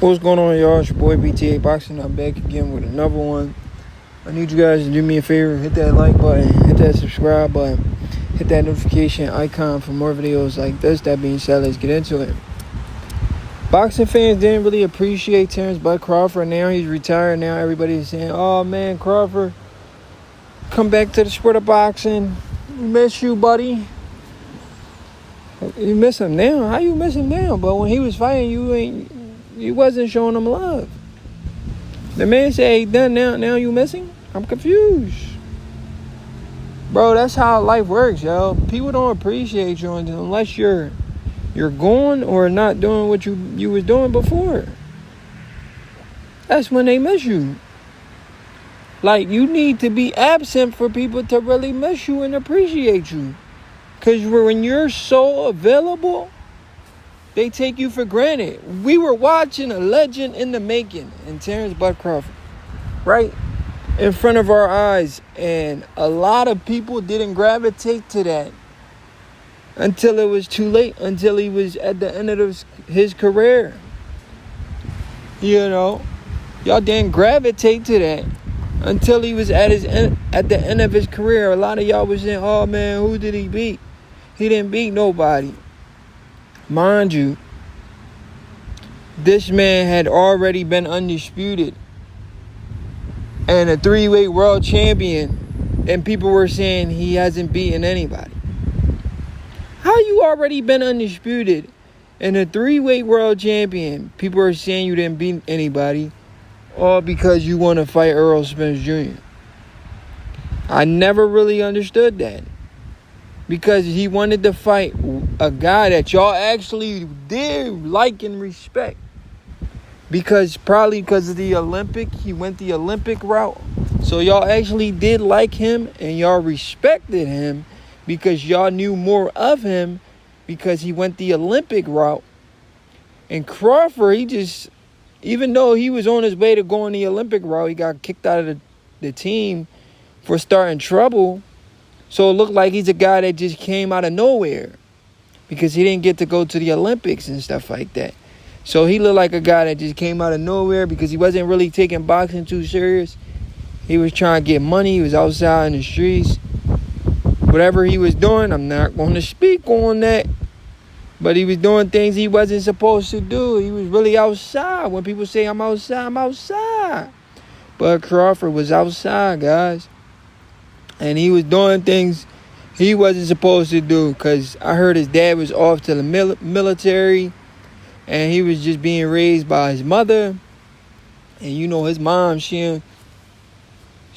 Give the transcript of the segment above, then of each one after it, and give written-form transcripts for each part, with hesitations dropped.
What's going on, y'all? It's your boy BTA Boxing. I'm back again with another one. I need you guys to do me a favor. Hit that like button. Hit that subscribe button. Hit that notification icon for more videos like this. That being said, let's get into it. Boxing fans didn't really appreciate Terence Crawford. Now he's retired. Now everybody's saying, oh, man, Crawford, come back to the sport of boxing. We miss you, buddy. You miss him now? How you miss him now? But when he was fighting, you wasn't showing him love. The man said he done now you missing? I'm confused. Bro, that's how life works, yo. People don't appreciate you unless you're gone or not doing what you was doing before. That's when they miss you. Like, you need to be absent for people to really miss you and appreciate you. Because when you're so available, they take you for granted. We were watching a legend in the making in Terence Crawford, right in front of our eyes. And a lot of people didn't gravitate to that until it was too late, until he was at the end of his career. You know, y'all didn't gravitate to that until he was at the end of his career. A lot of y'all was saying, oh man, who did he beat? He didn't beat nobody. Mind you, this man had already been undisputed and a 3-weight world champion, and people were saying he hasn't beaten anybody. How you already been undisputed and a 3-weight world champion? People are saying you didn't beat anybody, all because you want to fight Errol Spence Jr. I never really understood that. Because he wanted to fight a guy that y'all actually did like and respect. Probably because of the Olympic. He went the Olympic route. So y'all actually did like him and y'all respected him because y'all knew more of him because he went the Olympic route. And Crawford, he just, even though he was on his way to going the Olympic route, he got kicked out of the team for starting trouble. So it looked like he's a guy that just came out of nowhere because he didn't get to go to the Olympics and stuff like that. So he looked like a guy that just came out of nowhere because he wasn't really taking boxing too serious. He was trying to get money. He was outside in the streets. Whatever he was doing, I'm not going to speak on that. But he was doing things he wasn't supposed to do. He was really outside. When people say, I'm outside, I'm outside. But Crawford was outside, guys. And he was doing things he wasn't supposed to do because I heard his dad was off to the military and he was just being raised by his mother. And you know his mom, she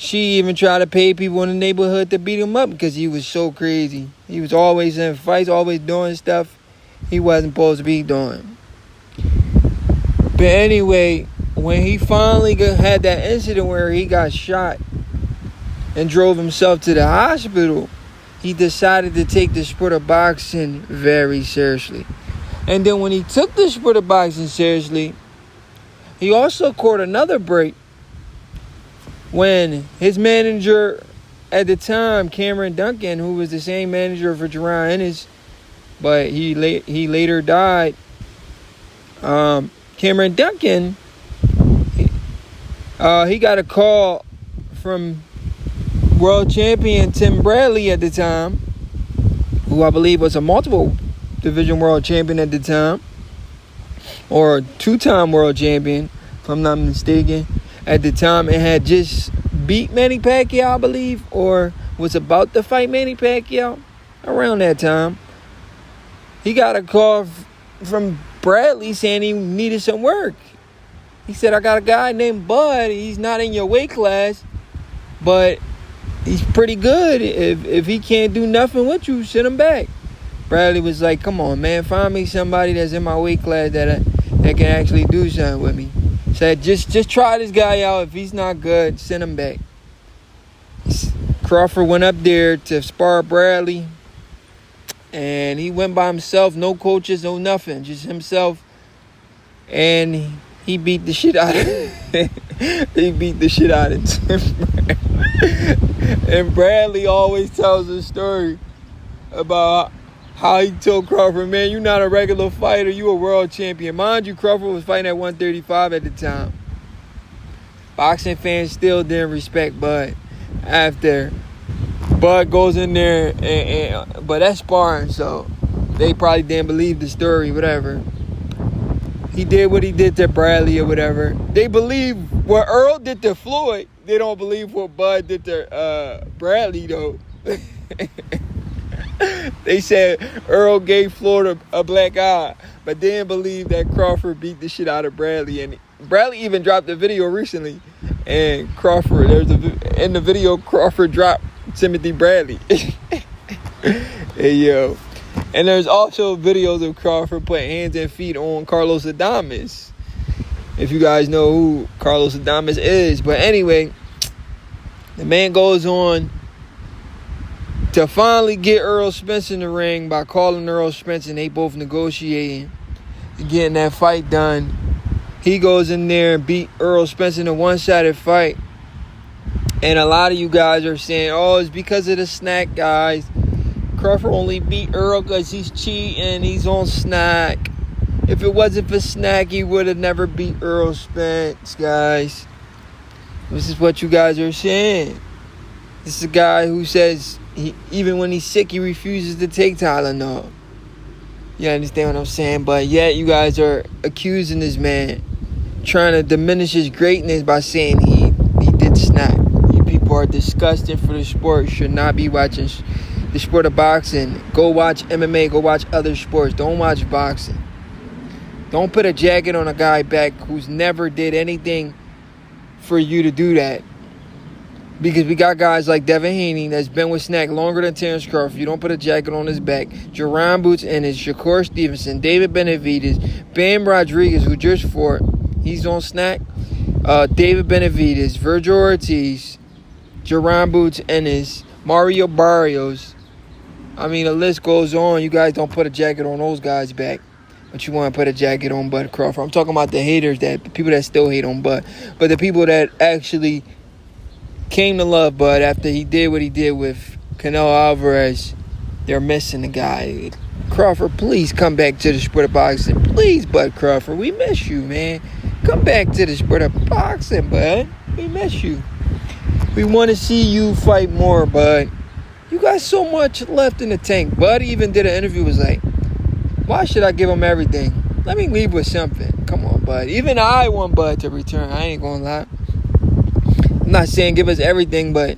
even tried to pay people in the neighborhood to beat him up because he was so crazy. He was always in fights, always doing stuff he wasn't supposed to be doing. But anyway, when he finally had that incident where he got shot and drove himself to the hospital, he decided to take the sport of boxing very seriously. And then when he took the sport of boxing seriously, he also caught another break when his manager at the time, Cameron Duncan, who was the same manager for Jerron Ennis, but he later died. Cameron Duncan, he got a call from world champion Tim Bradley at the time, who I believe was a multiple division world champion at the time, or 2-time world champion, if I'm not mistaken, at the time, and had just beat Manny Pacquiao, I believe, or was about to fight Manny Pacquiao around that time. He got a call from Bradley saying he needed some work. He said, I got a guy named Bud. He's not in your weight class, but he's pretty good. If he can't do nothing with you, send him back. Bradley was like, come on, man. Find me somebody that's in my weight class that can actually do something with me. Said, just try this guy out. If he's not good, send him back. Crawford went up there to spar Bradley. And he went by himself. No coaches, no nothing. Just himself. And he beat the shit out of him. He beat the shit out of Tim Bradley. And Bradley always tells a story about how he told Crawford, man, you're not a regular fighter, you a world champion. Mind you, Crawford was fighting at 135 at the time. Boxing fans still didn't respect Bud after Bud goes in there, but that's sparring, so they probably didn't believe the story, whatever. He did what he did to Bradley or whatever. They believe what Earl did to Floyd. They don't believe what Bud did to Bradley, though. They said Earl gave Floyd a black eye, but they didn't believe that Crawford beat the shit out of Bradley. And Bradley even dropped a video recently, and Crawford, in the video, Crawford dropped Timothy Bradley. Hey, yo. And there's also videos of Crawford putting hands and feet on Carlos Adames, if you guys know who Carlos Adames is. But anyway, the man goes on to finally get Earl Spence in the ring by calling Earl Spence, and they both negotiating, getting that fight done. He goes in there and beat Earl Spence in a one-sided fight. And a lot of you guys are saying, oh, it's because of the snack, guys. Crawford only beat Earl because he's cheating. He's on snack. If it wasn't for snack, he would have never beat Earl Spence, guys. This is what you guys are saying. This is a guy who says even when he's sick, he refuses to take Tylenol. You understand what I'm saying? But yet you guys are accusing this man, trying to diminish his greatness by saying he did snack. You people are disgusting for the sport. You should not be watching the sport of boxing. Go watch MMA. Go watch other sports. Don't watch boxing. Don't put a jacket on a guy back who's never did anything for you to do that. Because we got guys like Devin Haney that's been with Snack longer than Terence Crawford. You don't put a jacket on his back. Jerron Boots Ennis, Shakur Stevenson, David Benavidez, Bam Rodriguez, who just fought. He's on Snack. David Benavidez, Virgil Ortiz, Jerron Boots Ennis, Mario Barrios. I mean, the list goes on. You guys don't put a jacket on those guys' back. But you want to put a jacket on Bud Crawford. I'm talking about the haters, the people that still hate on Bud. But the people that actually came to love Bud after he did what he did with Canelo Alvarez, they're missing the guy. Crawford, please come back to the sport of boxing. Please, Bud Crawford, we miss you, man. Come back to the sport of boxing, Bud. We miss you. We want to see you fight more, Bud. You got so much left in the tank. Bud even did an interview, was like, why should I give him everything? Let me leave with something. Come on, Bud. Even I want Bud to return. I ain't gonna lie. I'm not saying give us everything, but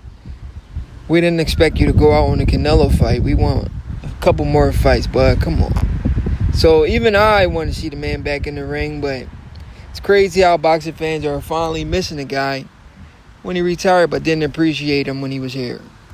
we didn't expect you to go out on a Canelo fight. We want a couple more fights, Bud. Come on. So even I want to see the man back in the ring, but it's crazy how boxing fans are finally missing a guy when he retired, but didn't appreciate him when he was here.